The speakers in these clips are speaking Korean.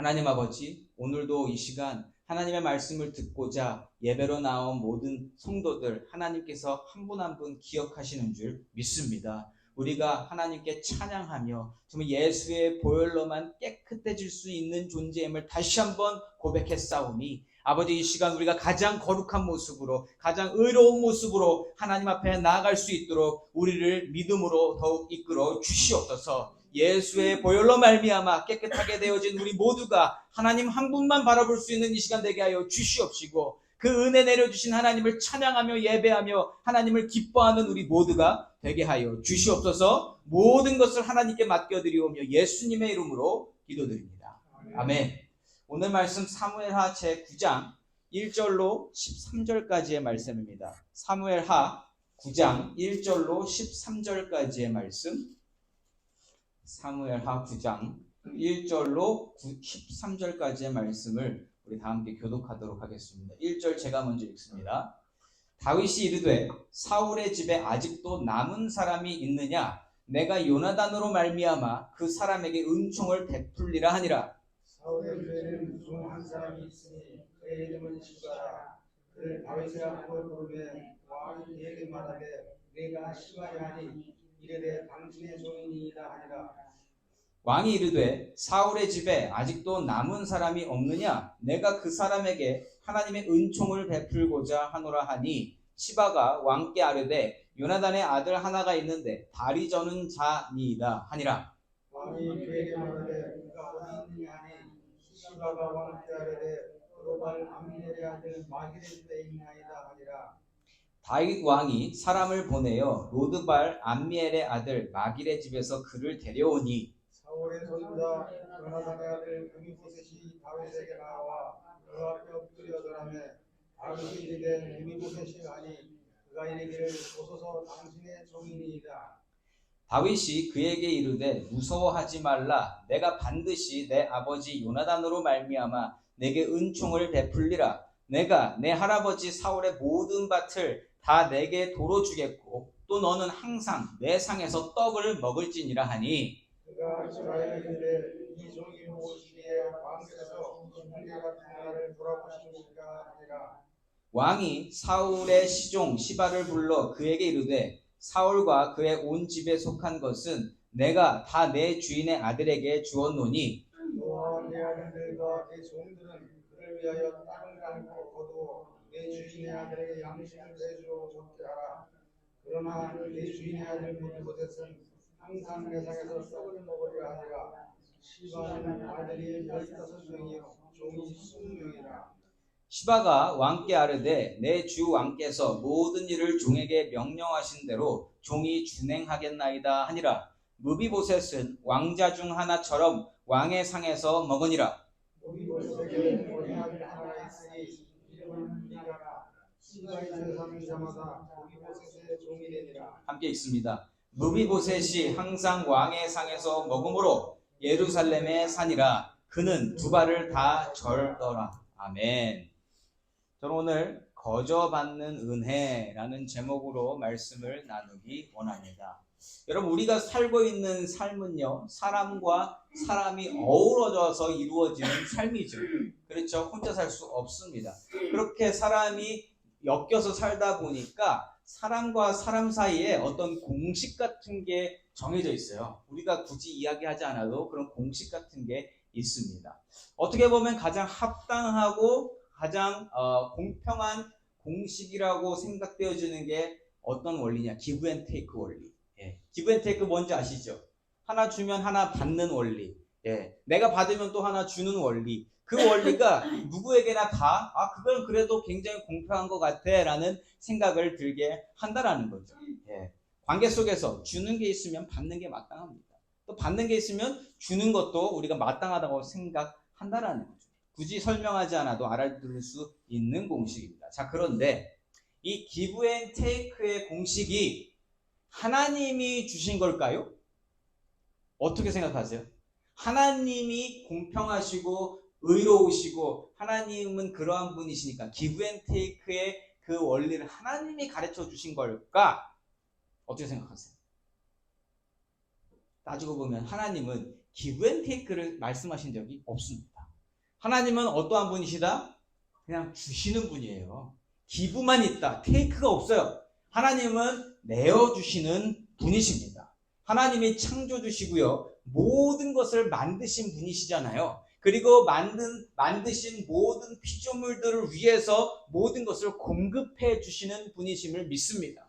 하나님 아버지, 오늘도 이 시간 하나님의 말씀을 듣고자 예배로 나온 모든 성도들 하나님께서 한 분 한 분 기억하시는 줄 믿습니다. 우리가 하나님께 찬양하며 정말 예수의 보혈로만 깨끗해질 수 있는 존재임을 다시 한번 고백했사오니 아버지, 이 시간 우리가 가장 거룩한 모습으로, 가장 의로운 모습으로 하나님 앞에 나아갈 수 있도록 우리를 믿음으로 더욱 이끌어 주시옵소서. 예수의 보혈로 말미암아 깨끗하게 되어진 우리 모두가 하나님 한 분만 바라볼 수 있는 이 시간 되게 하여 주시옵시고, 그 은혜 내려주신 하나님을 찬양하며 예배하며 하나님을 기뻐하는 우리 모두가 되게 하여 주시옵소서. 모든 것을 하나님께 맡겨드리오며 예수님의 이름으로 기도드립니다. 아멘. 오늘 말씀 사무엘하 제9장 1절로 13절까지의 말씀입니다. 사무엘하 9장 1절로 13절까지의 말씀, 사무엘하 9장 1절로 13절까지의 말씀을 우리 다 함께 교독하도록 하겠습니다. 1절 제가 먼저 읽습니다. 다윗이 이르되 사울의 집에 아직도 남은 사람이 있느냐? 내가 요나단으로 말미암아 그 사람에게 은총을 베풀리라 하니라. 사울의 집에는 무슨 한 사람이 있으니 그의 이름은 시바라. 그를 다윗의 앞으로 부르매 왕이 그에게 말하되 내가 시바냐 하니 이르되 당신의 종이니이다 하니라. 왕이 이르되 사울의 집에 아직도 남은 사람이 없느냐? 내가 그 사람에게 하나님의 은총을 베풀고자 하노라 하니 시바가 왕께 아뢰되 요나단의 아들 하나가 있는데 다리 저는 자니이다 하니라. 왕이 그에게 말하되 그가 어디 있느냐 하니 시바가 왕께 아뢰되 그로발 암미엘의 아들 마길의 집에 있나이다 하니라. 다윗 왕이 사람을 보내어 로드발 암미엘의 아들 마길의 집에서 그를 데려오니 사울의 손자 요나단의 아들 메피보셋이 다윗에게 나와 그 앞에 엎드려 절하며 다윗이 이르되 메피보셋이 하니 그가 이르기를 보소서 당신의 종이니이다. 다윗이 그에게 이르되 무서워하지 말라. 내가 반드시 내 아버지 요나단으로 말미암아 내게 은총을 베풀리라. 내가 내 할아버지 사울의 모든 밭을 다 내게 도로 주겠고 또 너는 항상 내 상에서 떡을 먹을지니라 하니 그가 이스라엘에 이르되 이 종이 무엇이기에 왕께서 한계 같은 나를 돌아보시니까 하니라. 왕이 사울의 시종 시바를 불러 그에게 이르되 사울과 그의 온 집에 속한 것은 내가 다 내 주인의 아들에게 주었노니 너와 내 아들들과 내 종들은 그를 위하여 땅을 갈고 거두어 내 주인의 아들에게 양식을 내주어 좋게 하라. 그러나 내 주인의 아들 메피보셋은 항상 내 상에서 떡을 먹으려 하니라. 시바는 아들이 15명이요 종이 20명이라. 시바가 왕께 아뢰되 내 주 왕께서 모든 일을 종에게 명령하신 대로 종이 준행하겠나이다 하니라. 무비보셋은 왕자 중 하나처럼 왕의 상에서 먹으니라. 메피보셋에게 어린 아들 하나 있으니 이름은 미가라. 시바의 집에 사는 자마다 메피보셋의 종이 되니라. 함께 읽습니다. 무비보셋이 항상 왕의 상에서 먹음으로 예루살렘에 사니라. 그는 두 발을 다 절더라. 아멘. 저는 오늘 거저받는 은혜라는 제목으로 말씀을 나누기 원합니다. 여러분, 우리가 살고 있는 삶은요, 사람과 사람이 어우러져서 이루어지는 삶이죠. 그렇죠? 혼자 살 수 없습니다. 그렇게 사람이 엮여서 살다 보니까 사람과 사람 사이에 어떤 공식 같은 게 정해져 있어요. 우리가 굳이 이야기하지 않아도 그런 공식 같은 게 있습니다. 어떻게 보면 가장 합당하고 가장 공평한 공식이라고 생각되어지는 게 어떤 원리냐? 기브 앤 테이크 원리. 기브 앤 테이크 뭔지 아시죠? 하나 주면 하나 받는 원리. 내가 받으면 또 하나 주는 원리. 그 원리가 누구에게나 다 그건 그래도 굉장히 공평한 것 같아 라는 생각을 들게 한다라는 거죠. 관계 속에서 주는 게 있으면 받는 게 마땅합니다. 또 받는 게 있으면 주는 것도 우리가 마땅하다고 생각한다라는 거죠. 굳이 설명하지 않아도 알아들을 수 있는 공식입니다. 자, 그런데 이 기브 앤 테이크의 공식이 하나님이 주신 걸까요? 어떻게 생각하세요? 하나님이 공평하시고 의로우시고 하나님은 그러한 분이시니까 기브 앤 테이크의 그 원리를 하나님이 가르쳐 주신 걸까? 어떻게 생각하세요? 따지고 보면 하나님은 기브 앤 테이크를 말씀하신 적이 없습니다. 하나님은 어떠한 분이시다? 그냥 주시는 분이에요. 기부만 있다. 테이크가 없어요. 하나님은 내어주시는 분이십니다. 하나님이 창조주시고요. 모든 것을 만드신 분이시잖아요. 그리고 만드신 모든 피조물들을 위해서 모든 것을 공급해 주시는 분이심을 믿습니다.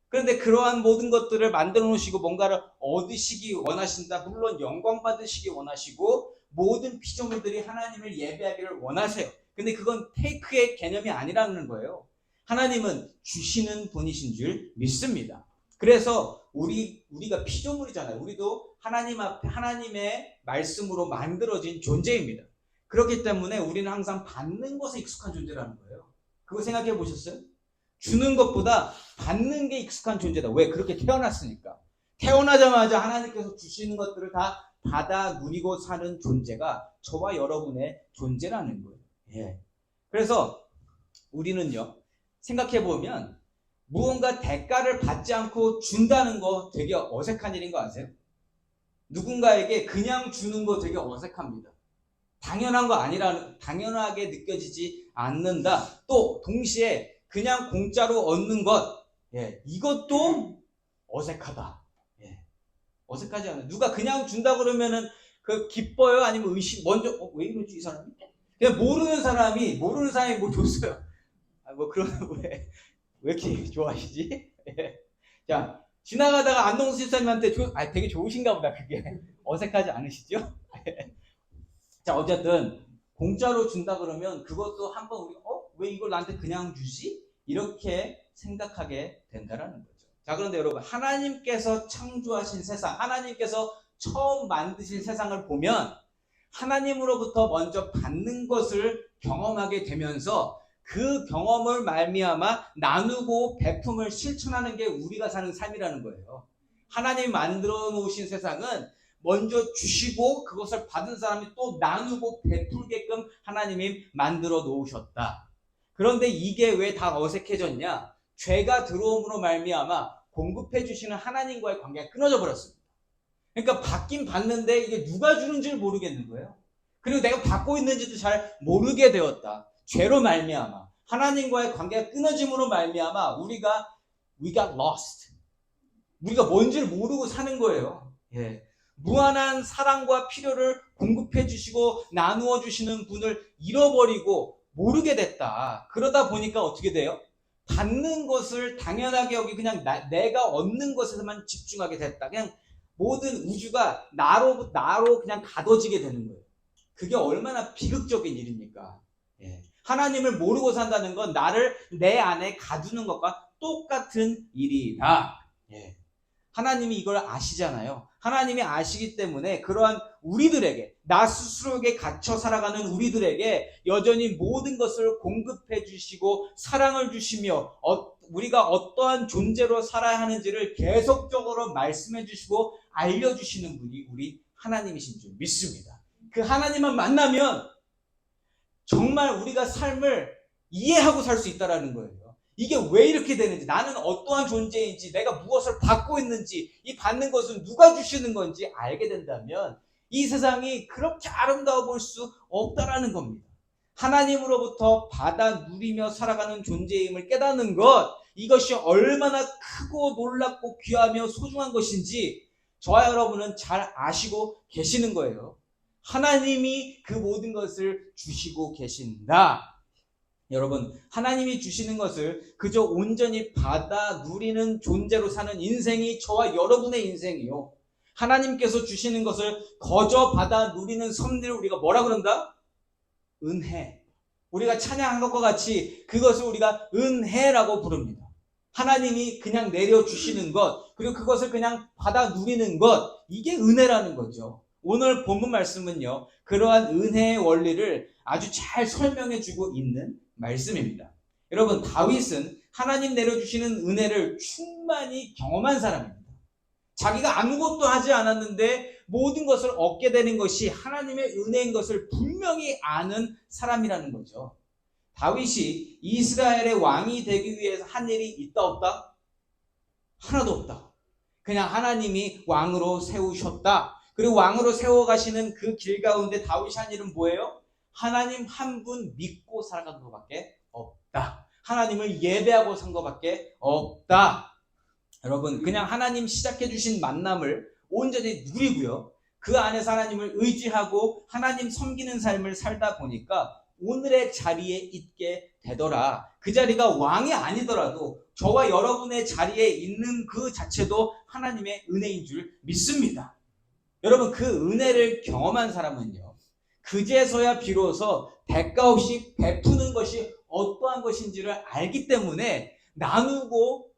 그런데 그러한 모든 것들을 만들어 놓으시고 뭔가를 얻으시기 원하신다. 물론 영광 받으시기 원하시고 모든 피조물들이 하나님을 예배하기를 원하세요. 근데 그건 테이크의 개념이 아니라는 거예요. 하나님은 주시는 분이신 줄 믿습니다. 그래서 우리가 피조물이잖아요. 우리도 하나님 앞에 하나님의 말씀으로 만들어진 존재입니다. 그렇기 때문에 우리는 항상 받는 것에 익숙한 존재라는 거예요. 그거 생각해 보셨어요? 주는 것보다 받는 게 익숙한 존재다. 왜? 그렇게 태어났으니까. 태어나자마자 하나님께서 주시는 것들을 다 받아 누리고 사는 존재가 저와 여러분의 존재라는 거예요. 예. 그래서 우리는요, 생각해 보면 무언가 대가를 받지 않고 준다는 거 되게 어색한 일인 거 아세요? 누군가에게 그냥 주는 거 되게 어색합니다. 당연한 거 당연하게 느껴지지 않는다. 또 동시에 그냥 공짜로 얻는 것, 예, 이것도 어색하다. 예, 어색하지 않아요. 누가 그냥 준다 그러면은 그 기뻐요? 아니면 먼저 왜 이러지 이 사람이? 그냥 모르는 사람이 뭐 줬어요. 뭐 그런 왜 이렇게 좋아하시지? 예. 자, 지나가다가 안동수 집사님한테 되게 좋으신가 보다. 그게 어색하지 않으시죠? 자, 어쨌든 공짜로 준다 그러면 그것도 한번 우리 왜 이걸 나한테 그냥 주지? 이렇게 생각하게 된다라는 거죠. 자, 그런데 여러분, 하나님께서 창조하신 세상, 하나님께서 처음 만드신 세상을 보면 하나님으로부터 먼저 받는 것을 경험하게 되면서 그 경험을 말미암아 나누고 베품을 실천하는 게 우리가 사는 삶이라는 거예요. 하나님이 만들어 놓으신 세상은 먼저 주시고 그것을 받은 사람이 또 나누고 베풀게끔 하나님이 만들어 놓으셨다. 그런데 이게 왜 다 어색해졌냐? 죄가 들어옴으로 말미암아 공급해 주시는 하나님과의 관계가 끊어져 버렸습니다. 그러니까 받긴 받는데 이게 누가 주는지를 모르겠는 거예요. 그리고 내가 받고 있는지도 잘 모르게 되었다. 죄로 말미암아 하나님과의 관계가 끊어짐으로 말미암아 we got lost. 우리가 뭔지를 모르고 사는 거예요. 예. 무한한 사랑과 필요를 공급해 주시고 나누어 주시는 분을 잃어버리고 모르게 됐다. 그러다 보니까 어떻게 돼요? 받는 것을 당연하게 여기 그냥 내가 얻는 것에서만 집중하게 됐다. 그냥 모든 우주가 나로 그냥 가둬지게 되는 거예요. 그게 얼마나 비극적인 일입니까? 예. 하나님을 모르고 산다는 건 나를 내 안에 가두는 것과 똑같은 일이다. 예. 하나님이 이걸 아시잖아요. 하나님이 아시기 때문에 그러한 우리들에게, 나 스스로에게 갇혀 살아가는 우리들에게 여전히 모든 것을 공급해 주시고 사랑을 주시며 우리가 어떠한 존재로 살아야 하는지를 계속적으로 말씀해 주시고 알려주시는 분이 우리 하나님이신 줄 믿습니다. 그 하나님만 만나면 정말 우리가 삶을 이해하고 살 수 있다는 거예요. 이게 왜 이렇게 되는지, 나는 어떠한 존재인지, 내가 무엇을 받고 있는지, 이 받는 것은 누가 주시는 건지 알게 된다면 이 세상이 그렇게 아름다워 볼 수 없다라는 겁니다. 하나님으로부터 받아 누리며 살아가는 존재임을 깨닫는 것, 이것이 얼마나 크고 놀랍고 귀하며 소중한 것인지 저와 여러분은 잘 아시고 계시는 거예요. 하나님이 그 모든 것을 주시고 계신다. 여러분, 하나님이 주시는 것을 그저 온전히 받아 누리는 존재로 사는 인생이 저와 여러분의 인생이요. 하나님께서 주시는 것을 거저 받아 누리는 섬들을 우리가 뭐라 그런다? 은혜. 우리가 찬양한 것과 같이 그것을 우리가 은혜라고 부릅니다. 하나님이 그냥 내려주시는 것, 그리고 그것을 그냥 받아 누리는 것, 이게 은혜라는 거죠. 오늘 본문 말씀은요, 그러한 은혜의 원리를 아주 잘 설명해 주고 있는 말씀입니다. 여러분, 다윗은 하나님 내려주시는 은혜를 충만히 경험한 사람입니다. 자기가 아무것도 하지 않았는데 모든 것을 얻게 되는 것이 하나님의 은혜인 것을 분명히 아는 사람이라는 거죠. 다윗이 이스라엘의 왕이 되기 위해서 한 일이 있다 없다? 하나도 없다. 그냥 하나님이 왕으로 세우셨다. 그리고 왕으로 세워가시는 그 길 가운데 다윗이 한 일은 뭐예요? 하나님 한 분 믿고 살아가는 것밖에 없다. 하나님을 예배하고 산 것밖에 없다. 여러분, 그냥 하나님 시작해 주신 만남을 온전히 누리고요. 그 안에서 하나님을 의지하고 하나님 섬기는 삶을 살다 보니까 오늘의 자리에 있게 되더라. 그 자리가 왕이 아니더라도 저와 여러분의 자리에 있는 그 자체도 하나님의 은혜인 줄 믿습니다. 여러분, 그 은혜를 경험한 사람은요, 그제서야 비로소 대가 없이 베푸는 것이 어떠한 것인지를 알기 때문에 나누고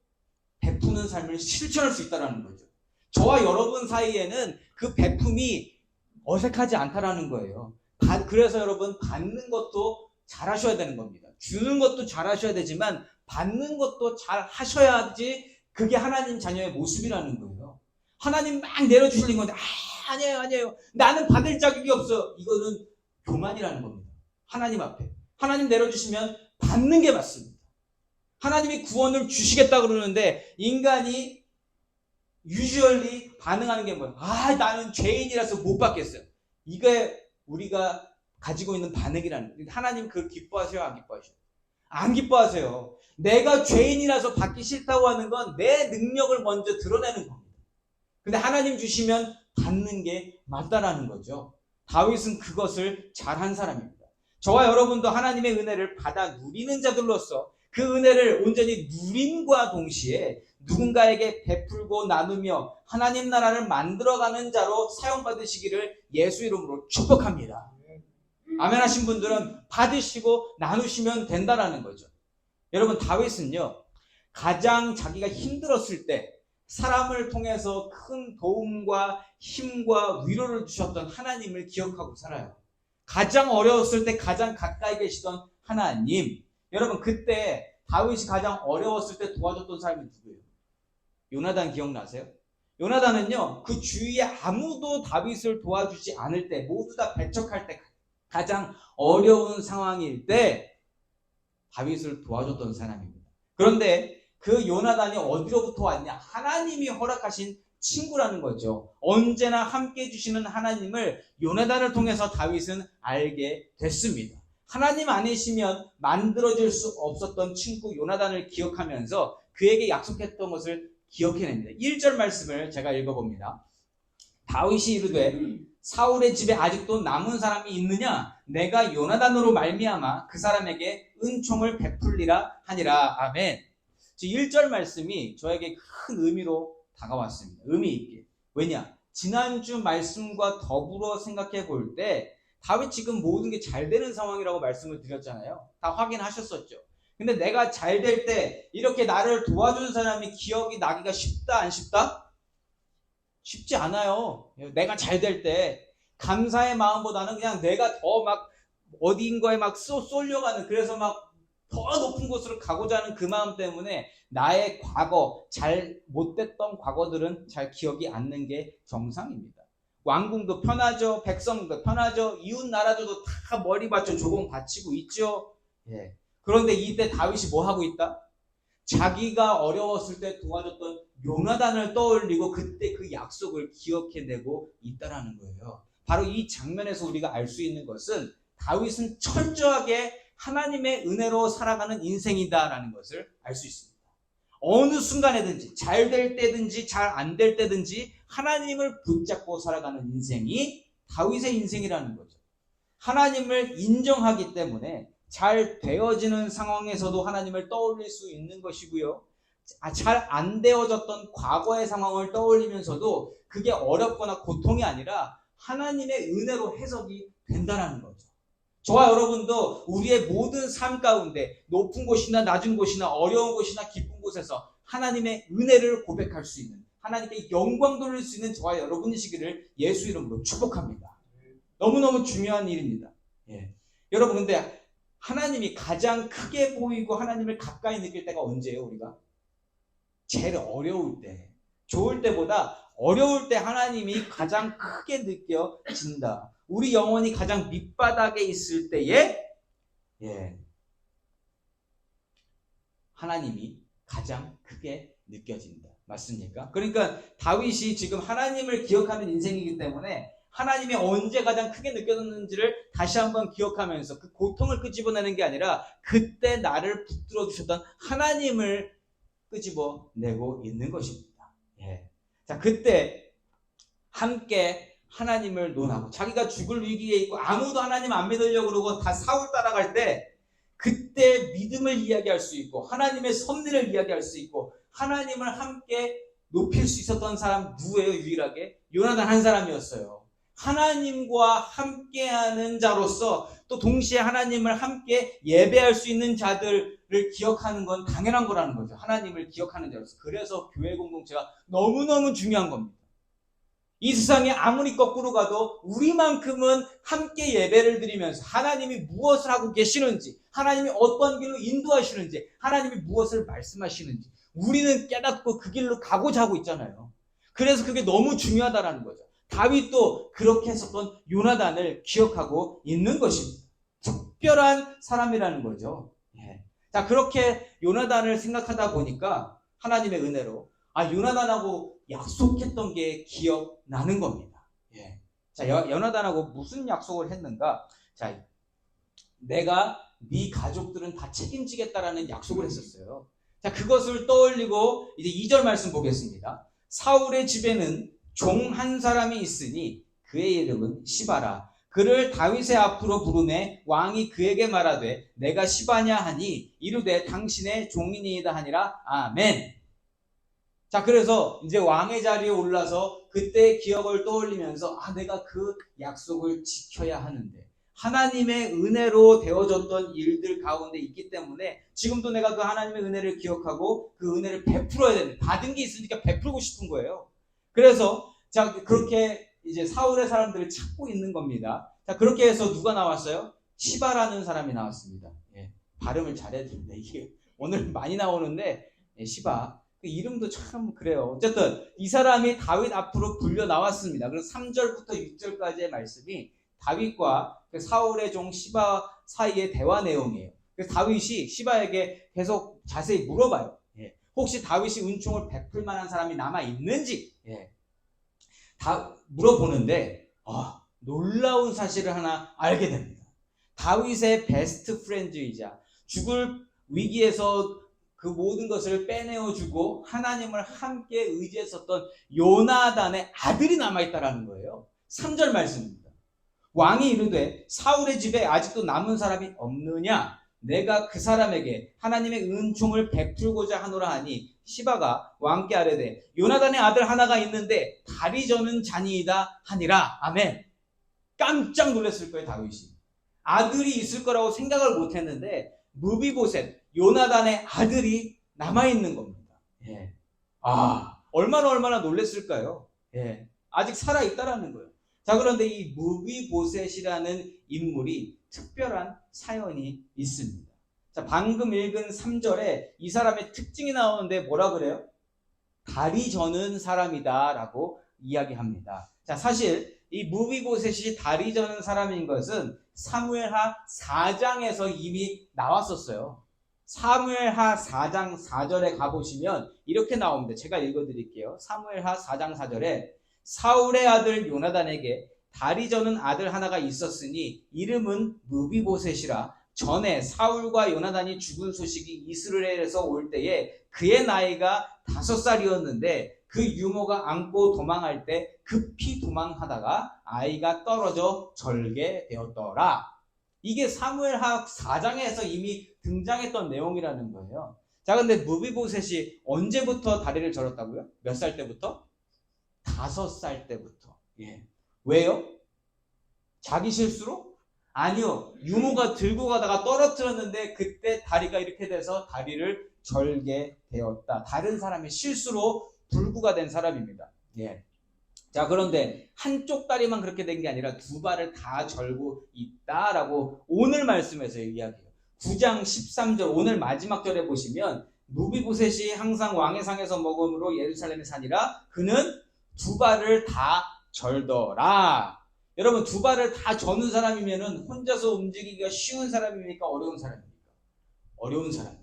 베푸는 삶을 실천할 수 있다는 거죠. 저와 여러분 사이에는 그 베품이 어색하지 않다라는 거예요. 그래서 여러분, 받는 것도 잘 하셔야 되는 겁니다. 주는 것도 잘 하셔야 되지만 받는 것도 잘 하셔야지 그게 하나님 자녀의 모습이라는 거예요. 하나님 막 내려주시는 건데 아니에요. 나는 받을 자격이 없어. 이거는 교만이라는 겁니다. 하나님 앞에. 하나님 내려주시면 받는 게 맞습니다. 하나님이 구원을 주시겠다 그러는데 인간이 유주얼리 반응하는 게 뭐예요? 나는 죄인이라서 못 받겠어요. 이게 우리가 가지고 있는 반응이라는 거예요. 하나님 그걸 기뻐하세요? 안 기뻐하세요? 안 기뻐하세요. 내가 죄인이라서 받기 싫다고 하는 건 내 능력을 먼저 드러내는 겁니다. 근데 하나님 주시면 받는 게 맞다라는 거죠. 다윗은 그것을 잘한 사람입니다. 저와 여러분도 하나님의 은혜를 받아 누리는 자들로서 그 은혜를 온전히 누림과 동시에 누군가에게 베풀고 나누며 하나님 나라를 만들어가는 자로 사용받으시기를 예수 이름으로 축복합니다. 아멘 하신 분들은 받으시고 나누시면 된다라는 거죠. 여러분, 다윗은요, 가장 자기가 힘들었을 때 사람을 통해서 큰 도움과 힘과 위로를 주셨던 하나님을 기억하고 살아요. 가장 어려웠을 때 가장 가까이 계시던 하나님. 여러분, 그때 다윗이 가장 어려웠을 때 도와줬던 사람이 누구예요? 요나단 기억나세요? 요나단은요, 그 주위에 아무도 다윗을 도와주지 않을 때, 모두 다 배척할 때, 가장 어려운 상황일 때 다윗을 도와줬던 사람입니다. 그런데 그 요나단이 어디로부터 왔냐? 하나님이 허락하신 친구라는 거죠. 언제나 함께 해주시는 하나님을 요나단을 통해서 다윗은 알게 됐습니다. 하나님 아니시면 만들어질 수 없었던 친구 요나단을 기억하면서 그에게 약속했던 것을 기억해냅니다. 1절 말씀을 제가 읽어봅니다. 다윗이 이르되 사울의 집에 아직도 남은 사람이 있느냐? 내가 요나단으로 말미암아 그 사람에게 은총을 베풀리라 하니라. 아멘. 1절 말씀이 저에게 큰 의미로 다가왔습니다. 의미 있게. 왜냐? 지난주 말씀과 더불어 생각해 볼 때 다윗 지금 모든 게 잘 되는 상황이라고 말씀을 드렸잖아요. 다 확인하셨었죠. 근데 내가 잘 될 때 이렇게 나를 도와준 사람이 기억이 나기가 쉽다 안 쉽다? 쉽지 않아요. 내가 잘 될 때 감사의 마음보다는 그냥 내가 더 막 어딘가에 막 쏠려가는, 그래서 막 더 높은 곳으로 가고자 하는 그 마음 때문에 나의 과거, 잘 못됐던 과거들은 잘 기억이 안 나는 게 정상입니다. 왕궁도 편하죠. 백성도 편하죠. 이웃 나라들도 다 머리 받쳐 조공 바치고 있죠. 예. 그런데 이때 다윗이 뭐 하고 있다? 자기가 어려웠을 때 도와줬던 요나단을 떠올리고 그때 그 약속을 기억해내고 있다라는 거예요. 바로 이 장면에서 우리가 알 수 있는 것은 다윗은 철저하게 하나님의 은혜로 살아가는 인생이다라는 것을 알 수 있습니다. 어느 순간에든지 잘 될 때든지 잘 안 될 때든지 하나님을 붙잡고 살아가는 인생이 다윗의 인생이라는 거죠. 하나님을 인정하기 때문에 잘 되어지는 상황에서도 하나님을 떠올릴 수 있는 것이고요. 잘 안 되어졌던 과거의 상황을 떠올리면서도 그게 어렵거나 고통이 아니라 하나님의 은혜로 해석이 된다는 거죠. 저와 여러분도 우리의 모든 삶 가운데 높은 곳이나 낮은 곳이나 어려운 곳이나 기쁜 곳에서 하나님의 은혜를 고백할 수 있는, 하나님께 영광 돌릴 수 있는 저와 여러분이시기를 예수 이름으로 축복합니다. 너무너무 중요한 일입니다. 예. 여러분, 근데 하나님이 가장 크게 보이고 하나님을 가까이 느낄 때가 언제예요? 우리가 제일 어려울 때, 좋을 때보다 어려울 때 하나님이 가장 크게 느껴진다. 우리 영혼이 가장 밑바닥에 있을 때에 하나님이 가장 크게 느껴진다. 맞습니까? 그러니까 다윗이 지금 하나님을 기억하는 인생이기 때문에 하나님이 언제 가장 크게 느껴졌는지를 다시 한번 기억하면서 그 고통을 끄집어내는 게 아니라 그때 나를 붙들어 주셨던 하나님을 끄집어내고 있는 것입니다. 예. 자, 그때 함께 하나님을 논하고 자기가 죽을 위기에 있고 아무도 하나님 안 믿으려고 그러고 다 사울 따라갈 때 그때 믿음을 이야기할 수 있고 하나님의 섭리를 이야기할 수 있고 하나님을 함께 높일 수 있었던 사람 누구예요? 유일하게 요나단 한 사람이었어요. 하나님과 함께하는 자로서 또 동시에 하나님을 함께 예배할 수 있는 자들을 기억하는 건 당연한 거라는 거죠. 하나님을 기억하는 자로서. 그래서 교회 공동체가 너무너무 중요한 겁니다. 이 세상에 아무리 거꾸로 가도 우리만큼은 함께 예배를 드리면서 하나님이 무엇을 하고 계시는지, 하나님이 어떤 길로 인도하시는지, 하나님이 무엇을 말씀하시는지 우리는 깨닫고 그 길로 가고자 하고 있잖아요. 그래서 그게 너무 중요하다라는 거죠. 다윗도 그렇게 했었던 요나단을 기억하고 있는 것입니다. 특별한 사람이라는 거죠. 예. 자, 그렇게 요나단을 생각하다 보니까 하나님의 은혜로 요나단하고 약속했던 게 기억나는 겁니다. 예. 자, 요나단하고 무슨 약속을 했는가? 자, 내가 네 가족들은 다 책임지겠다라는 약속을 했었어요. 자, 그것을 떠올리고 이제 2절 말씀 보겠습니다. 사울의 집에는 종 한 사람이 있으니 그의 이름은 시바라. 그를 다윗의 앞으로 부르매 왕이 그에게 말하되 내가 시바냐 하니 이르되 당신의 종이니이다 하니라. 아멘. 자, 그래서 이제 왕의 자리에 올라서 그때의 기억을 떠올리면서 내가 그 약속을 지켜야 하는데 하나님의 은혜로 되어졌던 일들 가운데 있기 때문에 지금도 내가 그 하나님의 은혜를 기억하고 그 은혜를 베풀어야 되는데 받은 게 있으니까 베풀고 싶은 거예요. 그래서 자, 그렇게 이제 사울의 사람들을 찾고 있는 겁니다. 자, 그렇게 해서 누가 나왔어요? 시바라는 사람이 나왔습니다. 예, 발음을 잘해야 되는데 이게 오늘 많이 나오는데 시바. 그 이름도 참 그래요. 어쨌든 이 사람이 다윗 앞으로 불려 나왔습니다. 그래서 3절부터 6절까지의 말씀이 다윗과 그 사울의 종 시바 사이의 대화 내용이에요. 그래서 다윗이 시바에게 계속 자세히 물어봐요. 예. 혹시 다윗이 은총을 베풀 만한 사람이 남아 있는지 다 물어보는데 놀라운 사실을 하나 알게 됩니다. 다윗의 베스트 프렌드이자 죽을 위기에서 그 모든 것을 빼내어주고 하나님을 함께 의지했었던 요나단의 아들이 남아있다라는 거예요. 3절 말씀입니다. 왕이 이르되 사울의 집에 아직도 남은 사람이 없느냐? 내가 그 사람에게 하나님의 은총을 베풀고자 하노라 하니 시바가 왕께 아뢰되 요나단의 아들 하나가 있는데 다리 저는 자니이다 하니라. 아멘. 깜짝 놀랐을 거예요, 다윗이. 아들이 있을 거라고 생각을 못했는데 무비보셋 요나단의 아들이 남아있는 겁니다. 예. 얼마나 놀랬을까요? 예. 아직 살아있다라는 거예요. 자, 그런데 이 무비보셋이라는 인물이 특별한 사연이 있습니다. 자, 방금 읽은 3절에 이 사람의 특징이 나오는데 뭐라 그래요? 다리 저는 사람이다 라고 이야기합니다. 자, 사실 이 무비보셋이 다리 저는 사람인 것은 사무엘하 4장에서 이미 나왔었어요. 사무엘하 4장 4절에 가보시면 이렇게 나옵니다. 제가 읽어드릴게요. 사무엘하 4장 4절에 사울의 아들 요나단에게 다리 저는 아들 하나가 있었으니 이름은 무비보셋이라. 전에 사울과 요나단이 죽은 소식이 이스라엘에서 올 때에 그의 나이가 5살이었는데 그 유모가 안고 도망할 때 급히 도망하다가 아이가 떨어져 절개되었더라. 이게 사무엘하 4장에서 이미 등장했던 내용이라는 거예요. 자, 근데 무비보셋이 언제부터 다리를 절었다고요? 몇 살 때부터? 5살 때부터. 예. 왜요? 자기 실수로? 아니요. 유모가 들고 가다가 떨어뜨렸는데 그때 다리가 이렇게 돼서 다리를 절게 되었다. 다른 사람의 실수로 불구가 된 사람입니다. 예. 자, 그런데 한쪽 다리만 그렇게 된 게 아니라 두 발을 다 절고 있다라고 오늘 말씀에서 이야기해요. 9장 13절 오늘 마지막 절에 보시면 무비보셋이 항상 왕의 상에서 먹음으로 예루살렘에 사니라. 그는 두 발을 다 절더라. 여러분, 두 발을 다 저는 사람이면은 혼자서 움직이기가 쉬운 사람입니까? 어려운 사람입니까? 어려운 사람이에요.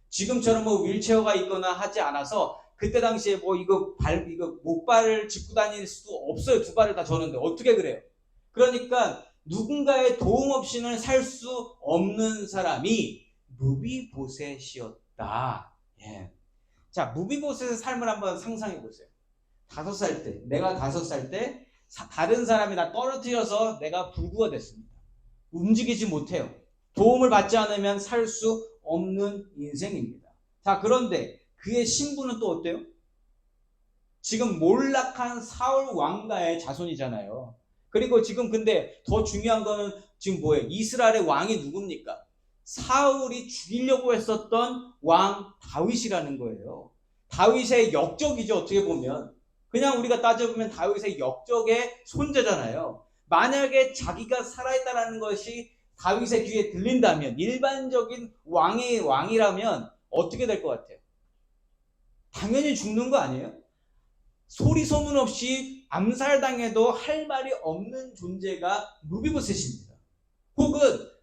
지금처럼 뭐 휠체어가 있거나 하지 않아서 그때 당시에 뭐 이거 목발을 짚고 다닐 수도 없어요. 두 발을 다 저는데 어떻게 그래요? 그러니까 누군가의 도움 없이는 살 수 없는 사람이 무비보셋이었다. 예. 자, 무비보셋의 삶을 한번 상상해 보세요. 5살 때, 내가 5살 때 다른 사람이 나 떨어뜨려서 내가 불구가 됐습니다. 움직이지 못해요. 도움을 받지 않으면 살 수 없는 인생입니다. 자, 그런데 그의 신분은 또 어때요? 지금 몰락한 사울 왕가의 자손이잖아요. 그리고 지금 근데 더 중요한 거는 지금 뭐예요? 이스라엘의 왕이 누굽니까? 사울이 죽이려고 했었던 왕 다윗이라는 거예요. 다윗의 역적이죠, 어떻게 보면. 그냥 우리가 따져보면 다윗의 역적의 손자잖아요. 만약에 자기가 살아있다는 것이 다윗의 귀에 들린다면, 일반적인 왕의 왕이라면 어떻게 될 것 같아요? 당연히 죽는 거 아니에요? 소리 소문 없이 암살당해도 할 말이 없는 존재가 무비보셋입니다. 혹은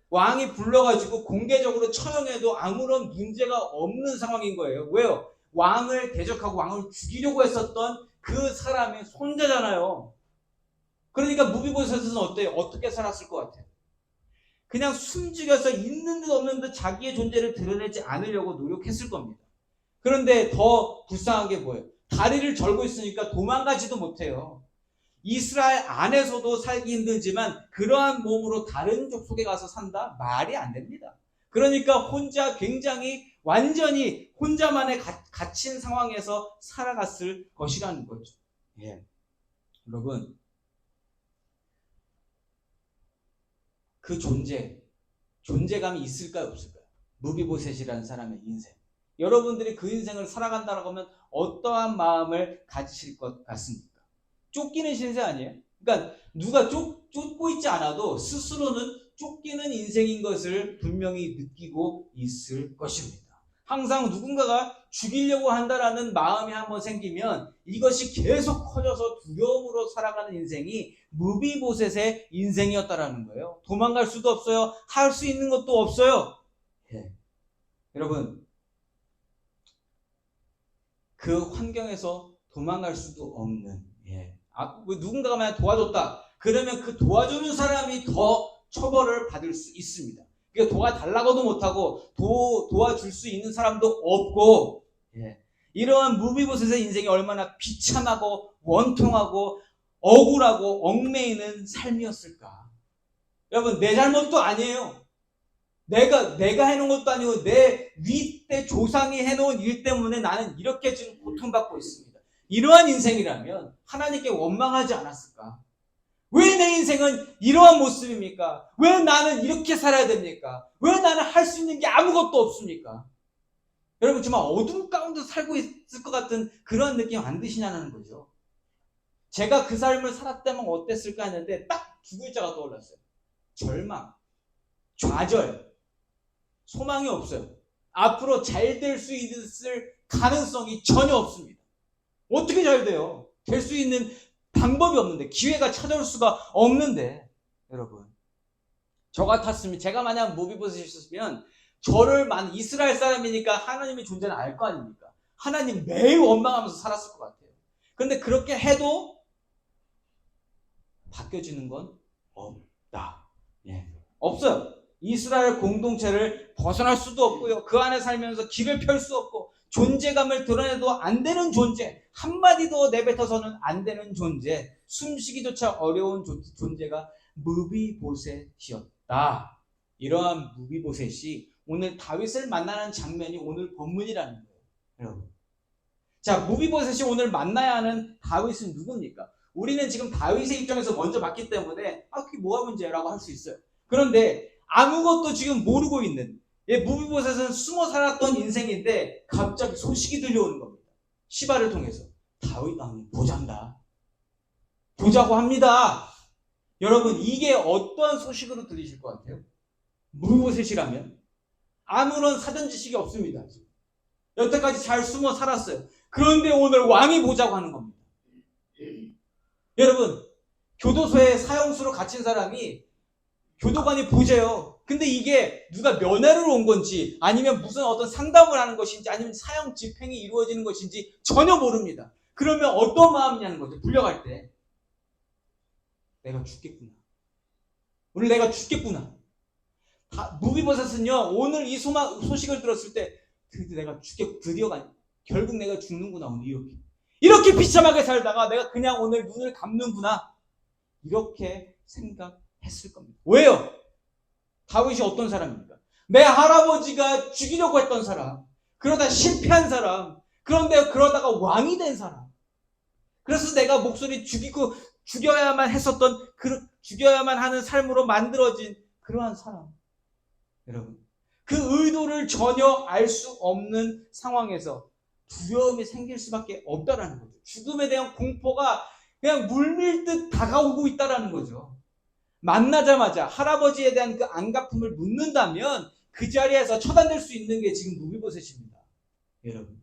왕이 불러가지고 공개적으로 처형해도 아무런 문제가 없는 상황인 거예요. 왜요? 왕을 대적하고 왕을 죽이려고 했었던 그 사람의 손자잖아요. 그러니까 무비보셋은 어때요? 어떻게 살았을 것 같아요? 그냥 숨죽여서 있는 듯 없는 듯 자기의 존재를 드러내지 않으려고 노력했을 겁니다. 그런데 더 불쌍한 게 뭐예요? 다리를 절고 있으니까 도망가지도 못해요. 이스라엘 안에서도 살기 힘들지만 그러한 몸으로 다른 족속에 가서 산다? 말이 안 됩니다. 그러니까 혼자 굉장히 완전히 혼자만의 갇힌 상황에서 살아갔을 것이라는 거죠. 예. 여러분, 그 존재감이 있을까요, 없을까요? 무비보셋이라는 사람의 인생. 여러분들이 그 인생을 살아간다고 하면 어떠한 마음을 가지실 것 같습니까? 쫓기는 신세 아니에요? 그러니까 누가 쫓고 있지 않아도 스스로는 쫓기는 인생인 것을 분명히 느끼고 있을 것입니다. 항상 누군가가 죽이려고 한다라는 마음이 한번 생기면 이것이 계속 커져서 두려움으로 살아가는 인생이 무비보셋의 인생이었다라는 거예요. 도망갈 수도 없어요. 할 수 있는 것도 없어요. 예. 여러분, 그 환경에서 도망갈 수도 없는, 누군가가 만약 도와줬다 그러면 그 도와주는 사람이 더 처벌을 받을 수 있습니다. 그러니까 도와달라고도 못하고 도와줄 수 있는 사람도 없고, 이러한 무비보셋의 인생이 얼마나 비참하고 원통하고 억울하고 얽매이는 삶이었을까. 여러분, 내 잘못도 아니에요. 내가 해놓은 것도 아니고 내 윗대 조상이 해놓은 일 때문에 나는 이렇게 지금 고통받고 있습니다. 이러한 인생이라면 하나님께 원망하지 않았을까? 왜 내 인생은 이러한 모습입니까? 왜 나는 이렇게 살아야 됩니까? 왜 나는 할 수 있는 게 아무것도 없습니까? 여러분, 정말 어둠 가운데 살고 있을 것 같은 그런 느낌 안 드시냐는 거죠. 제가 그 삶을 살았다면 어땠을까 했는데 딱 두 글자가 떠올랐어요. 절망, 좌절, 소망이 없어요. 앞으로 잘 될 수 있을 가능성이 전혀 없습니다. 어떻게 잘 돼요? 될 수 있는 방법이 없는데, 기회가 찾아올 수가 없는데, 여러분, 저 같았으면, 제가 만약 무비보셋이었으면 이스라엘 사람이니까 하나님의 존재는 알 거 아닙니까? 하나님 매일 원망하면서 살았을 것 같아요. 그런데 그렇게 해도 바뀌어지는 건 없다. 없어요. 이스라엘 공동체를 벗어날 수도 없고요. 그 안에 살면서 길을 펼 수 없고, 존재감을 드러내도 안 되는 존재, 한마디도 내뱉어서는 안 되는 존재, 숨쉬기조차 어려운 존재가 무비보셋이었다. 이러한 무비보셋이 오늘 다윗을 만나는 장면이 오늘 본문이라는 거예요. 여러분, 자, 무비보셋이 오늘 만나야 하는 다윗은 누굽니까? 우리는 지금 다윗의 입장에서 먼저 봤기 때문에 그게 뭐가 문제라고 할 수 있어요. 그런데 아무것도 지금 모르고 있는, 무비보셋은 숨어 살았던 인생인데 갑자기 소식이 들려오는 겁니다. 시바를 통해서 다윗 왕이 보잔다. 보자고 합니다. 여러분, 이게 어떠한 소식으로 들리실 것 같아요? 무비보셋이라면 아무런 사전 지식이 없습니다. 여태까지 잘 숨어 살았어요. 그런데 오늘 왕이 보자고 하는 겁니다. 여러분, 교도소에 사형수로 갇힌 사람이 교도관이 보재요. 근데 이게 누가 면회를 온 건지 아니면 무슨 어떤 상담을 하는 것인지 아니면 사형 집행이 이루어지는 것인지 전혀 모릅니다. 그러면 어떤 마음이냐는 거죠. 불려갈 때. 내가 죽겠구나. 오늘 내가 죽겠구나. 무비보셋은요, 오늘 이 소식을 들었을 때 드디어 결국 내가 죽는구나. 오늘 이렇게 비참하게 살다가 내가 그냥 오늘 눈을 감는구나. 이렇게 생각했을 겁니다. 왜요? 다윗이 어떤 사람입니까? 내 할아버지가 죽이려고 했던 사람, 그러다 실패한 사람, 그러다가 왕이 된 사람. 그래서 내가 목소리 죽여야만 하는 삶으로 만들어진 그러한 사람. 여러분, 그 의도를 전혀 알 수 없는 상황에서 두려움이 생길 수밖에 없다라는 거죠. 죽음에 대한 공포가 그냥 물밀듯 다가오고 있다라는 거죠. 만나자마자 할아버지에 대한 그 안갚음을 묻는다면 그 자리에서 처단될 수 있는 게 지금 무비보셋입니다. 여러분,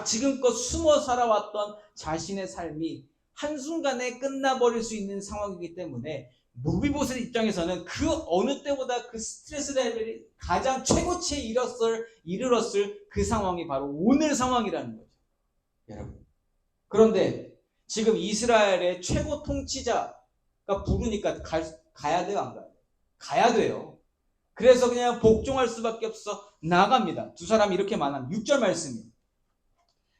지금껏 숨어 살아왔던 자신의 삶이 한순간에 끝나버릴 수 있는 상황이기 때문에 무비보셋 입장에서는 그 어느 때보다 그 스트레스 레벨이 가장 최고치에 이르렀을 그 상황이 바로 오늘 상황이라는 거죠. 여러분, 그런데 지금 이스라엘의 최고 통치자가 부르니까 가야 돼요, 안 가요? 가야 돼요. 그래서 그냥 복종할 수밖에 없어 나갑니다. 두 사람이 이렇게 말한 6절 말씀이에요.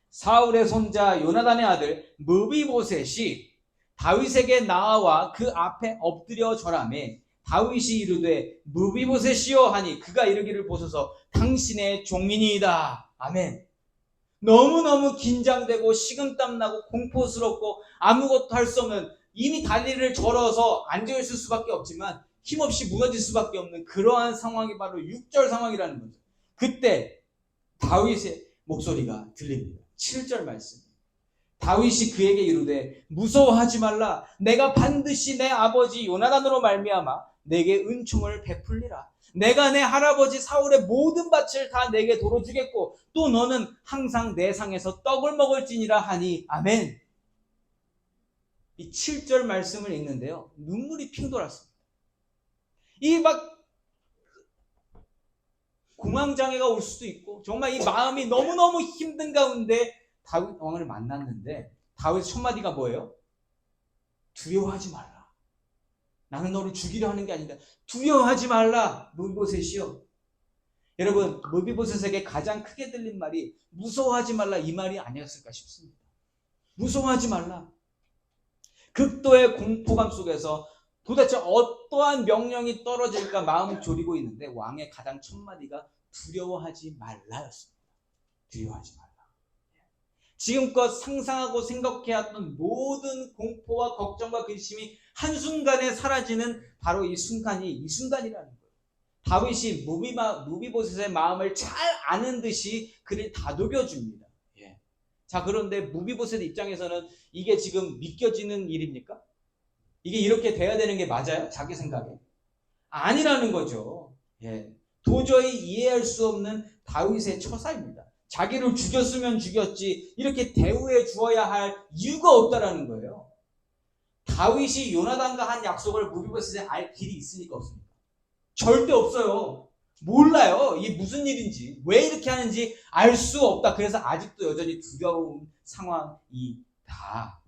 사울의 손자 요나단의 아들 무비보셋이 다윗에게 나아와 그 앞에 엎드려 절하매 다윗이 이르되 무비보셋이여 하니 그가 이르기를 보소서 당신의 종이니이다. 아멘. 너무너무 긴장되고 식은땀 나고 공포스럽고 아무것도 할 수 없는, 이미 다리를 절어서 앉아있을 수밖에 없지만 힘없이 무너질 수밖에 없는 그러한 상황이 바로 6절 상황이라는 거죠. 그때 다윗의 목소리가 들립니다. 7절 말씀. 다윗이 그에게 이르되 무서워하지 말라. 내가 반드시 내 아버지 요나단으로 말미암아 내게 은총을 베풀리라. 내가 내 할아버지 사울의 모든 밭을 다 내게 도로 주겠고 또 너는 항상 내 상에서 떡을 먹을지니라 하니. 아멘. 이 7절 말씀을 읽는데요, 눈물이 핑 돌았습니다. 이 공황장애가 올 수도 있고 정말 이 마음이 너무너무 힘든 가운데 다윗 왕을 만났는데 다윗 첫 마디가 뭐예요? 두려워하지 말라. 나는 너를 죽이려 하는 게 아니다. 두려워하지 말라. 무비보셋이요. 여러분, 무비보셋에게 가장 크게 들린 말이 무서워하지 말라, 이 말이 아니었을까 싶습니다. 무서워하지 말라. 극도의 공포감 속에서 도대체 어떠한 명령이 떨어질까 마음을 졸이고 있는데 왕의 가장 첫 마디가 두려워하지 말라였습니다. 두려워하지 말라. 지금껏 상상하고 생각해왔던 모든 공포와 걱정과 근심이 한순간에 사라지는 바로 이 순간이라는 거예요. 다윗이 무비보셋의 마음을 잘 아는 듯이 그를 다독여줍니다. 자, 그런데 무비보셋 입장에서는 이게 지금 믿겨지는 일입니까? 이게 이렇게 돼야 되는 게 맞아요? 자기 생각에? 아니라는 거죠. 도저히 이해할 수 없는 다윗의 처사입니다. 자기를 죽였으면 죽였지 이렇게 대우해 주어야 할 이유가 없다라는 거예요. 다윗이 요나단과 한 약속을 무비보셋에 알 길이 있으니까 없습니까? 절대 없어요. 몰라요. 이게 무슨 일인지, 왜 이렇게 하는지 알 수 없다. 그래서 아직도 여전히 두려운 상황이다.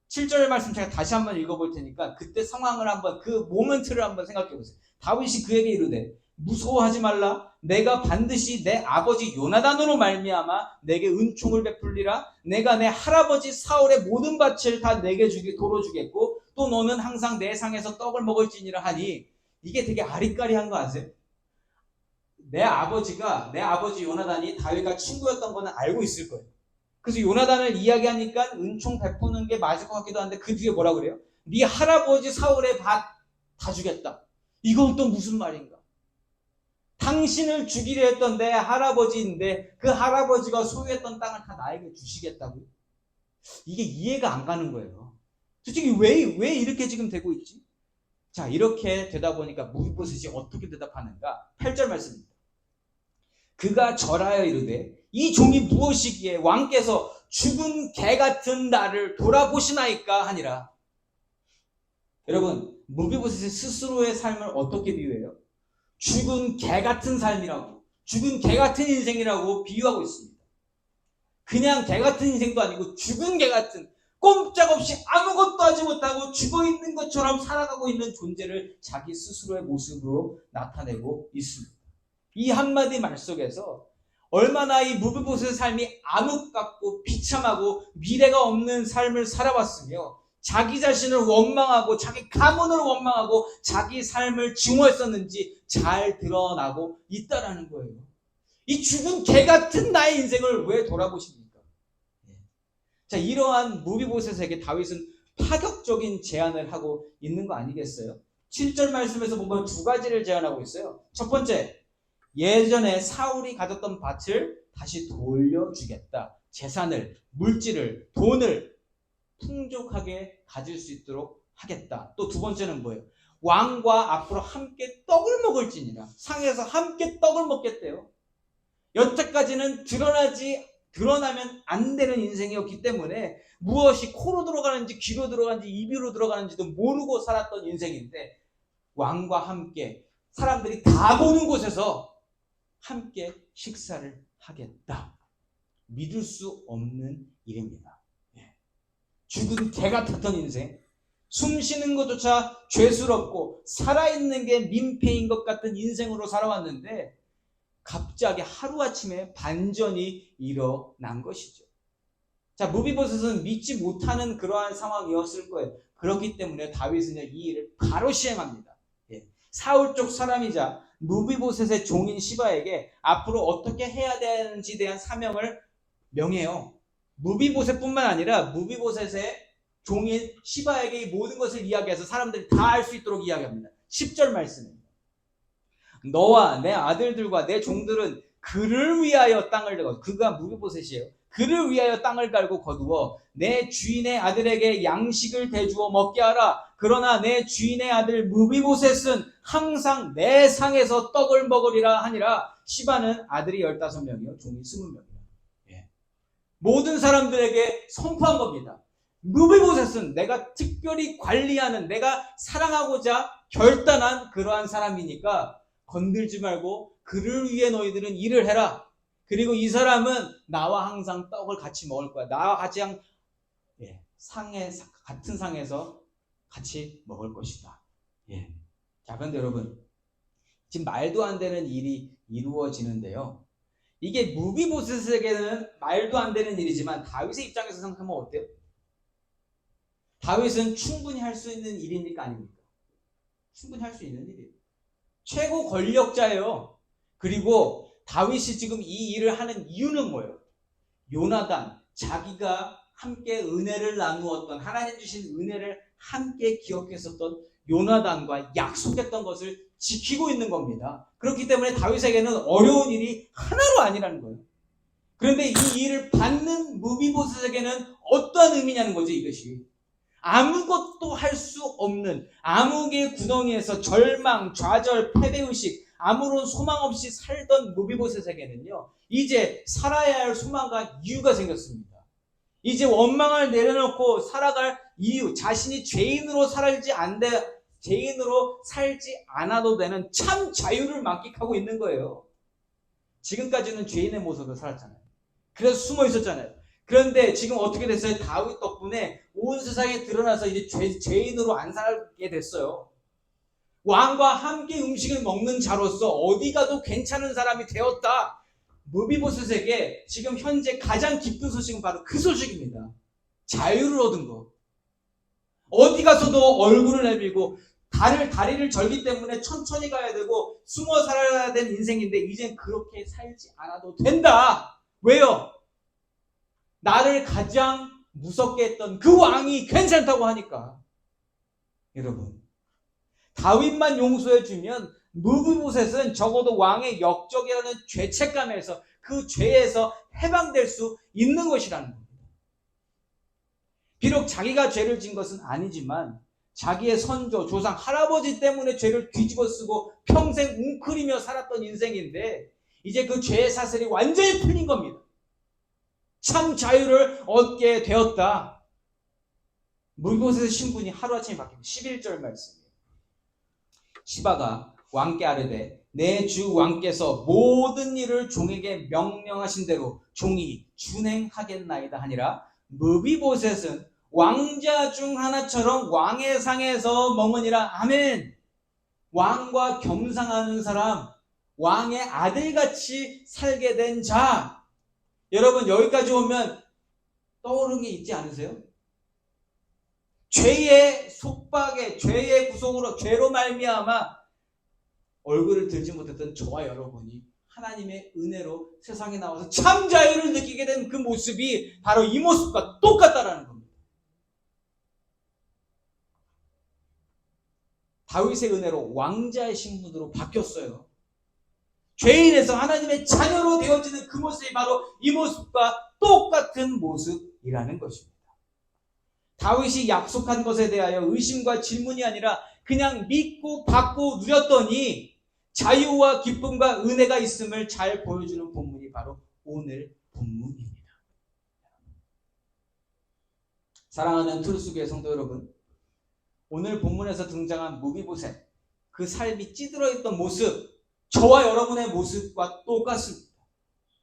7절 말씀 제가 다시 한번 읽어볼 테니까 그때 상황을 한번, 그 모멘트를 한번 생각해 보세요. 다윗이 그에게 이르되 무서워하지 말라. 내가 반드시 내 아버지 요나단으로 말미암아 내게 은총을 베풀리라. 내가 내 할아버지 사울의 모든 밭을 다 내게 도로 주겠고 또 너는 항상 내 상에서 떡을 먹을지니라 하니. 이게 되게 아리까리한 거 아세요? 내 아버지 요나단이 다윗과 친구였던 거는 알고 있을 거예요. 그래서 요나단을 이야기하니까 은총 베푸는 게 맞을 것 같기도 한데 그 뒤에 뭐라 그래요? 네 할아버지 사울의 밭 다 주겠다. 이건 또 무슨 말인가? 당신을 죽이려 했던 내 할아버지인데 그 할아버지가 소유했던 땅을 다 나에게 주시겠다고요? 이게 이해가 안 가는 거예요. 솔직히 왜 이렇게 지금 되고 있지? 자, 이렇게 되다 보니까 무비보셋이 어떻게 대답하는가? 8절 말씀입니다. 그가 절하여 이르되 이 종이 무엇이기에 왕께서 죽은 개 같은 나를 돌아보시나이까 하니라. 여러분, 무비보셋의 스스로의 삶을 어떻게 비유해요? 죽은 개 같은 삶이라고, 죽은 개 같은 인생이라고 비유하고 있습니다. 그냥 개 같은 인생도 아니고 죽은 개 같은, 꼼짝없이 아무것도 하지 못하고 죽어있는 것처럼 살아가고 있는 존재를 자기 스스로의 모습으로 나타내고 있습니다. 이 한마디 말 속에서 얼마나 이 무비보셋의 삶이 암흑 같고 비참하고 미래가 없는 삶을 살아왔으며 자기 자신을 원망하고 자기 가문을 원망하고 자기 삶을 증오했었는지 잘 드러나고 있다라는 거예요. 이 죽은 개 같은 나의 인생을 왜 돌아보십니까? 자, 이러한 무비보셋에게 다윗은 파격적인 제안을 하고 있는 거 아니겠어요? 7절 말씀에서 보면 두 가지를 제안하고 있어요. 첫 번째, 예전에 사울이 가졌던 밭을 다시 돌려주겠다. 재산을, 물질을, 돈을 풍족하게 가질 수 있도록 하겠다. 또 두 번째는 뭐예요? 왕과 앞으로 함께 떡을 먹을지니라. 상에서 함께 떡을 먹겠대요. 여태까지는 드러나면 안 되는 인생이었기 때문에 무엇이 코로 들어가는지 귀로 들어가는지 입으로 들어가는지도 모르고 살았던 인생인데 왕과 함께 사람들이 다 보는 곳에서 함께 식사를 하겠다. 믿을 수 없는 일입니다. 죽은 개 같았던 인생, 숨 쉬는 것조차 죄스럽고 살아있는 게 민폐인 것 같은 인생으로 살아왔는데 갑자기 하루아침에 반전이 일어난 것이죠. 자, 무비보셋은 믿지 못하는 그러한 상황이었을 거예요. 그렇기 때문에 다윗은 이 일을 바로 시행합니다. 사울 쪽 사람이자 무비보셋의 종인 시바에게 앞으로 어떻게 해야 되는지에 대한 사명을 명해요. 무비보셋뿐만 아니라 무비보셋의 종인 시바에게 이 모든 것을 이야기해서 사람들이 다 알 수 있도록 이야기합니다. 10절 말씀입니다. 너와 내 아들들과 내 종들은 그를 위하여 땅을 내고, 그가 무비보셋이에요. 그를 위하여 땅을 갈고 거두어 내 주인의 아들에게 양식을 대주어 먹게 하라. 그러나 내 주인의 아들 무비보셋은 항상 내 상에서 떡을 먹으리라 하니라. 시바는 아들이 15명이요 종이 20명이요. 모든 사람들에게 선포한 겁니다. 무비보셋은 내가 특별히 관리하는, 내가 사랑하고자 결단한 그러한 사람이니까 건들지 말고 그를 위해 너희들은 일을 해라. 그리고 이 사람은 나와 항상 떡을 같이 먹을 거야. 나와 같이 같은 상에서 같이 먹을 것이다. 자, 그런데 여러분, 지금 말도 안 되는 일이 이루어지는데요. 이게 무비보셋에게는 말도 안 되는 일이지만 다윗의 입장에서 생각하면 어때요? 다윗은 충분히 할 수 있는 일입니까? 아닙니까? 충분히 할 수 있는 일이에요. 최고 권력자예요. 그리고 다윗이 지금 이 일을 하는 이유는 뭐예요? 요나단, 자기가 함께 은혜를 나누었던, 하나님 주신 은혜를 함께 기억했었던 요나단과 약속했던 것을 지키고 있는 겁니다. 그렇기 때문에 다윗에게는 어려운 일이 하나도 아니라는 거예요. 그런데 이 일을 받는 무비보셋에게는 어떠한 의미냐는 거죠, 이것이. 아무것도 할 수 없는 암흑의 구덩이에서 절망, 좌절, 패배의식, 아무런 소망 없이 살던 무비보셋에게는요, 이제 살아야 할 소망과 이유가 생겼습니다. 이제 원망을 내려놓고 살아갈 이유, 자신이 죄인으로 살지 않아도 되는 참 자유를 만끽하고 있는 거예요. 지금까지는 죄인의 모습으로 살았잖아요. 그래서 숨어 있었잖아요. 그런데 지금 어떻게 됐어요? 다윗 덕분에 온 세상에 드러나서 이제 죄인으로 안 살게 됐어요. 왕과 함께 음식을 먹는 자로서 어디 가도 괜찮은 사람이 되었다. 무비보셋에게 지금 현재 가장 기쁜 소식은 바로 그 소식입니다. 자유를 얻은 거. 어디 가서도 얼굴을 내밀고 다리를 절기 때문에 천천히 가야 되고 숨어 살아야 되는 인생인데 이젠 그렇게 살지 않아도 된다. 왜요? 나를 가장 무섭게 했던 그 왕이 괜찮다고 하니까. 여러분, 다윗만 용서해주면 무비보셋은 적어도 왕의 역적이라는 죄책감에서, 그 죄에서 해방될 수 있는 것이라는 겁니다. 비록 자기가 죄를 진 것은 아니지만 자기의 선조, 조상, 할아버지 때문에 죄를 뒤집어 쓰고 평생 웅크리며 살았던 인생인데 이제 그 죄의 사슬이 완전히 풀린 겁니다. 참 자유를 얻게 되었다. 무비보셋의 신분이 하루아침에 바뀝니다. 11절 말씀이에요. 시바가 왕께 아뢰되 내 주 왕께서 모든 일을 종에게 명령하신 대로 종이 준행하겠나이다 하니라. 무비보셋은 왕자 중 하나처럼 왕의 상에서 머무니라. 아멘. 왕과 겸상하는 사람, 왕의 아들같이 살게 된 자. 여러분 여기까지 오면 떠오르는 게 있지 않으세요? 죄의 속박에, 죄의 구속으로, 죄로 말미암아 얼굴을 들지 못했던 저와 여러분이 하나님의 은혜로 세상에 나와서 참 자유를 느끼게 된 그 모습이 바로 이 모습과 똑같다라는 겁니다. 다윗의 은혜로 왕자의 신분으로 바뀌었어요. 죄인에서 하나님의 자녀로 되어지는 그 모습이 바로 이 모습과 똑같은 모습이라는 것입니다. 다윗이 약속한 것에 대하여 의심과 질문이 아니라 그냥 믿고 받고 누렸더니 자유와 기쁨과 은혜가 있음을 잘 보여주는 본문이 바로 오늘 본문입니다. 사랑하는 트루스교회 성도 여러분, 오늘 본문에서 등장한 무비보셋, 그 삶이 찌들어 있던 모습, 저와 여러분의 모습과 똑같습니다.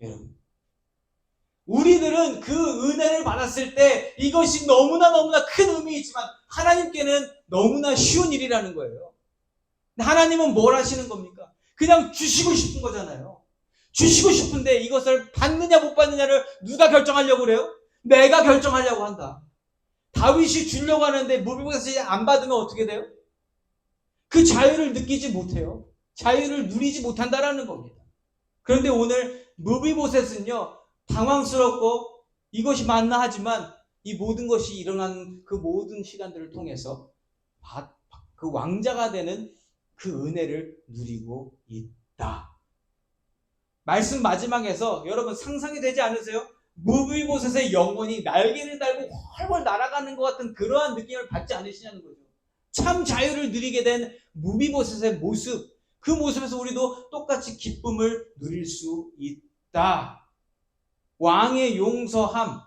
여러분, 우리들은 그 은혜를 받았을 때 이것이 너무나 큰 의미이지만 하나님께는 너무나 쉬운 일이라는 거예요. 하나님은 뭘 하시는 겁니까? 그냥 주시고 싶은 거잖아요. 주시고 싶은데 이것을 받느냐 못 받느냐를 누가 결정하려고 그래요? 내가 결정하려고 한다. 다윗이 주려고 하는데 무비보셋이 안 받으면 어떻게 돼요? 그 자유를 느끼지 못해요. 자유를 누리지 못한다라는 겁니다. 그런데 오늘 무비보셋은요, 당황스럽고 이것이 맞나 하지만 이 모든 것이 일어난 그 모든 시간들을 통해서 그 왕자가 되는 그 은혜를 누리고 있다. 말씀 마지막에서 여러분 상상이 되지 않으세요? 무비보셋의 영혼이 날개를 달고 훨훨 날아가는 것 같은 그러한 느낌을 받지 않으시냐는 거죠. 참 자유를 누리게 된 무비보셋의 모습, 그 모습에서 우리도 똑같이 기쁨을 누릴 수 있다. 왕의 용서함,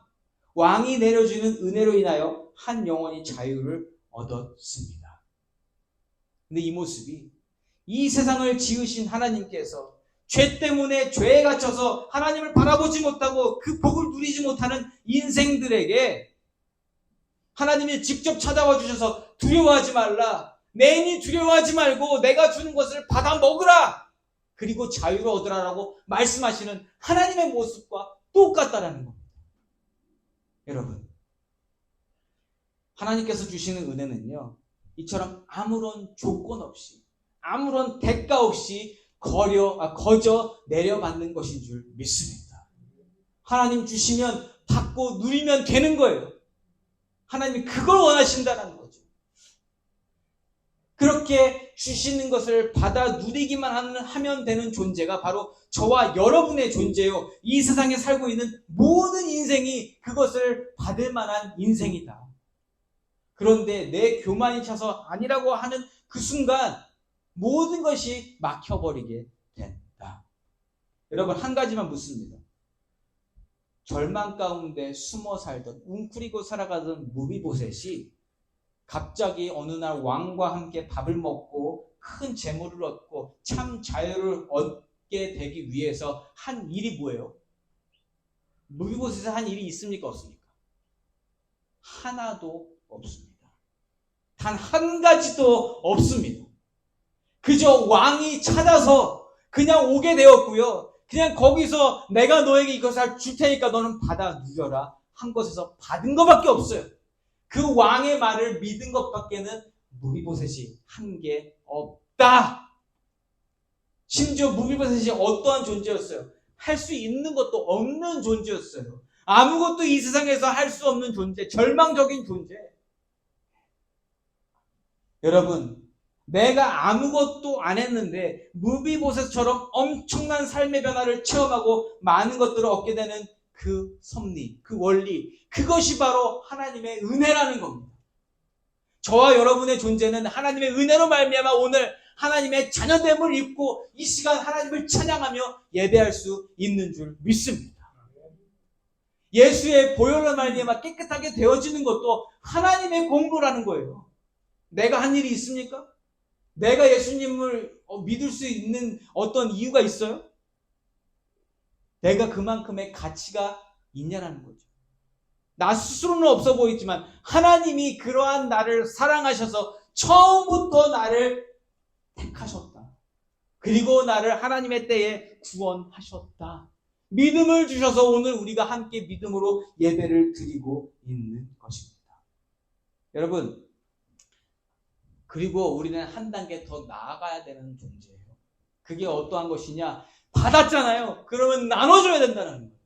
왕이 내려주는 은혜로 인하여 한 영혼이 자유를 얻었습니다. 근데 이 모습이 이 세상을 지으신 하나님께서 죄 때문에 죄에 갇혀서 하나님을 바라보지 못하고 그 복을 누리지 못하는 인생들에게 하나님이 직접 찾아와 주셔서 두려워하지 말라, 내니 두려워하지 말고 내가 주는 것을 받아 먹으라, 그리고 자유를 얻으라라고 말씀하시는 하나님의 모습과 똑같다라는 겁니다. 여러분, 하나님께서 주시는 은혜는요, 이처럼 아무런 조건 없이, 아무런 대가 없이 거저 내려받는 것인 줄 믿습니다. 하나님 주시면 받고 누리면 되는 거예요. 하나님이 그걸 원하신다는 거죠. 그렇게 주시는 것을 받아 누리기만 하면 되는 존재가 바로 저와 여러분의 존재요. 이 세상에 살고 있는 모든 인생이 그것을 받을 만한 인생이다. 그런데 내 교만이 차서 아니라고 하는 그 순간 모든 것이 막혀버리게 된다. 여러분, 한 가지만 묻습니다. 절망 가운데 숨어 살던, 웅크리고 살아가던 무비보셋이 갑자기 어느 날 왕과 함께 밥을 먹고 큰 재물을 얻고 참 자유를 얻게 되기 위해서 한 일이 뭐예요? 무비보셋이 한 일이 있습니까? 없습니까? 하나도 없습니다. 단 한 가지도 없습니다. 그저 왕이 찾아서 그냥 오게 되었고요. 그냥 거기서 내가 너에게 이것을 줄 테니까 너는 받아 누려라 한 것에서 받은 것밖에 없어요. 그 왕의 말을 믿은 것밖에는 무비보셋이 한 게 없다. 심지어 무비보셋이 어떠한 존재였어요? 할 수 있는 것도 없는 존재였어요. 아무것도 이 세상에서 할 수 없는 존재, 절망적인 존재. 여러분, 내가 아무것도 안 했는데 무비보셋처럼 엄청난 삶의 변화를 체험하고 많은 것들을 얻게 되는 그 섭리, 그 원리, 그것이 바로 하나님의 은혜라는 겁니다. 저와 여러분의 존재는 하나님의 은혜로 말미암아 오늘 하나님의 자녀됨을 입고 이 시간 하나님을 찬양하며 예배할 수 있는 줄 믿습니다. 예수의 보혈로 말미암아 깨끗하게 되어지는 것도 하나님의 공로라는 거예요. 내가 한 일이 있습니까? 내가 예수님을 믿을 수 있는 어떤 이유가 있어요? 내가 그만큼의 가치가 있냐라는 거죠. 나 스스로는 없어 보이지만 하나님이 그러한 나를 사랑하셔서 처음부터 나를 택하셨다. 그리고 나를 하나님의 때에 구원하셨다. 믿음을 주셔서 오늘 우리가 함께 믿음으로 예배를 드리고 있는 것입니다. 여러분, 그리고 우리는 한 단계 더 나아가야 되는 존재예요. 그게 어떠한 것이냐? 받았잖아요. 그러면 나눠줘야 된다는 거예요.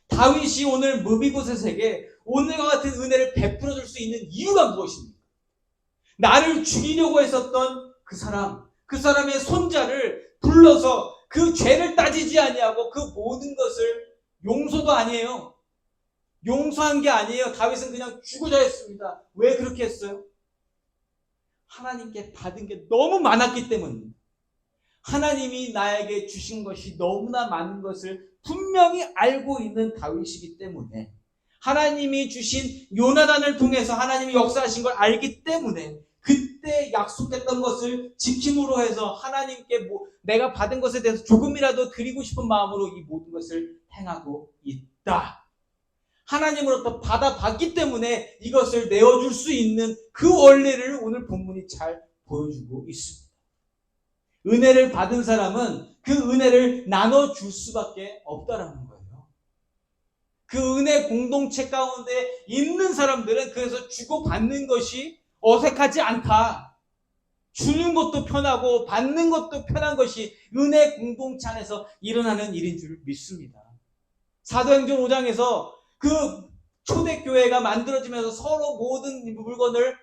다윗이 오늘 무비보셋에게 오늘과 같은 은혜를 베풀어 줄 수 있는 이유가 무엇입니까? 나를 죽이려고 했었던 그 사람의 손자를 불러서 그 죄를 따지지 아니하고 그 모든 것을 용서도 아니에요. 용서한 게 아니에요. 다윗은 그냥 죽으자 했습니다. 왜 그렇게 했어요? 하나님께 받은 게 너무 많았기 때문입니다. 하나님이 나에게 주신 것이 너무나 많은 것을 분명히 알고 있는 다윗이기 때문에, 하나님이 주신 요나단을 통해서 하나님이 역사하신 걸 알기 때문에 그때 약속했던 것을 지킴으로 해서 하나님께 내가 받은 것에 대해서 조금이라도 드리고 싶은 마음으로 이 모든 것을 행하고 있다. 하나님으로부터 받아봤기 때문에 이것을 내어줄 수 있는 그 원리를 오늘 본문이 잘 보여주고 있습니다. 은혜를 받은 사람은 그 은혜를 나눠줄 수밖에 없다라는 거예요. 그 은혜 공동체 가운데 있는 사람들은 그래서 주고받는 것이 어색하지 않다. 주는 것도 편하고 받는 것도 편한 것이 은혜 공동체 안에서 일어나는 일인 줄 믿습니다. 사도행전 5장에서 그 초대교회가 만들어지면서 서로 모든 물건을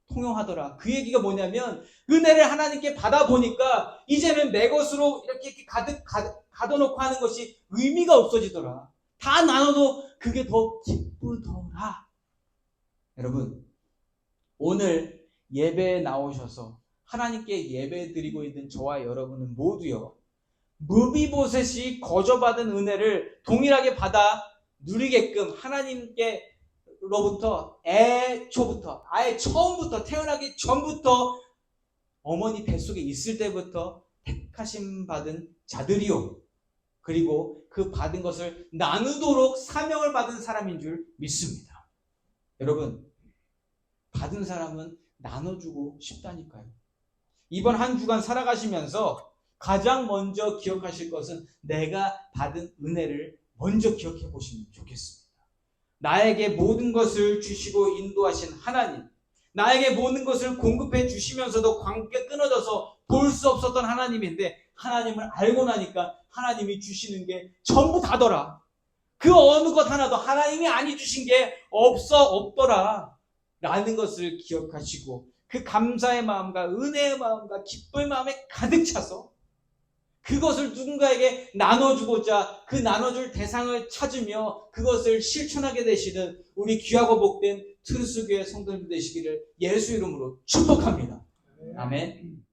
통용하더라. 그 얘기가 뭐냐면 은혜를 하나님께 받아보니까 이제는 내 것으로 이렇게 가득 가둬놓고 하는 것이 의미가 없어지더라. 다 나눠도 그게 더 기쁘더라. 여러분, 오늘 예배에 나오셔서 하나님께 예배 드리고 있는 저와 여러분은 모두요, 무비보셋이 거저받은 은혜를 동일하게 받아 누리게끔 하나님께로부터 애초부터, 아예 처음부터, 태어나기 전부터 어머니 뱃속에 있을 때부터 택하심 받은 자들이요, 그리고 그 받은 것을 나누도록 사명을 받은 사람인 줄 믿습니다. 여러분, 받은 사람은 나눠주고 싶다니까요. 이번 한 주간 살아가시면서 가장 먼저 기억하실 것은 내가 받은 은혜를 먼저 기억해 보시면 좋겠습니다. 나에게 모든 것을 주시고 인도하신 하나님, 나에게 모든 것을 공급해 주시면서도 관계 끊어져서 볼 수 없었던 하나님인데, 하나님을 알고 나니까 하나님이 주시는 게 전부 다더라. 그 어느 것 하나도 하나님이 아니 주신 게 없더라 라는 것을 기억하시고, 그 감사의 마음과 은혜의 마음과 기쁨의 마음에 가득 차서 그것을 누군가에게 나눠주고자 그 나눠줄 대상을 찾으며 그것을 실천하게 되시는 우리 귀하고 복된 트루스교회 성도님들 되시기를 예수 이름으로 축복합니다. 아멘.